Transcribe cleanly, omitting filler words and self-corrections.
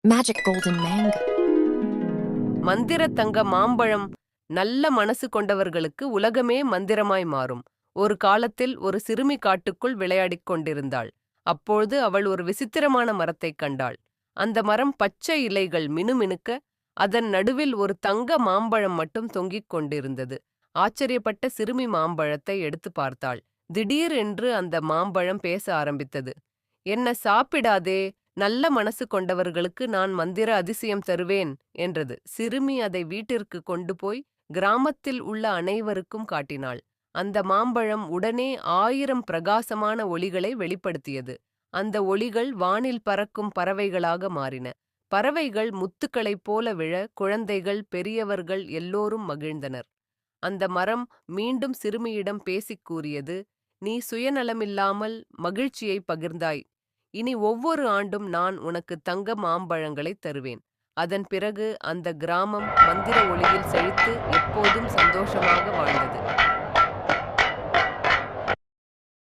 Magic golden mango. மந்திர தங்க மாம்பழம். நல்ல மனசு கொண்டவர்களுக்கு உலகமே மந்திரமாய் மாறும். ஒரு காலத்தில் ஒரு சிறுமி காட்டுக்குள் விளையாடிக் கொண்டிருந்தாள். அப்பொழுது அவள் ஒரு விசித்திரமான மரத்தைக் கண்டாள். அந்த மரம் பச்சை இலைகள் மினுமினுக்க, அதன் நடுவில் ஒரு தங்க மாம்பழம் மட்டும் தொங்கிக் கொண்டிருந்தது. ஆச்சரியப்பட்ட சிறுமி மாம்பழத்தை எடுத்து பார்த்தாள். திடீரென்று அந்த மாம்பழம் பேச ஆரம்பித்தது. என்ன சாப்பிடாதே, நல்ல மனசு கொண்டவர்களுக்கு நான் மந்திர அதிசயம் தருவேன் என்றது. சிறுமி அதை வீட்டிற்கு கொண்டு போய் கிராமத்தில் உள்ள அனைவருக்கும் காட்டினாள். அந்த மாம்பழம் உடனே 1000 பிரகாசமான ஒளிகளை வெளிப்படுத்தியது. அந்த ஒளிகள் வானில் பறக்கும் பறவைகளாக மாறின. பறவைகள் முத்துக்களைப் போல விழ, குழந்தைகள் பெரியவர்கள் எல்லோரும் மகிழ்ந்தனர். அந்த மரம் மீண்டும் சிறுமியிடம் பேசிக் கூறியது, நீ சுயநலமில்லாமல் மகிழ்ச்சியை பகிர்ந்தாய். இனி ஒவ்வொரு ஆண்டும் நான் உனக்கு தங்க மாம்பழங்களை தருவேன். அதன் பிறகு அந்த கிராமம் மந்திர ஒளியில் செழித்து எப்போதும் சந்தோஷமாக வாழ்ந்தது.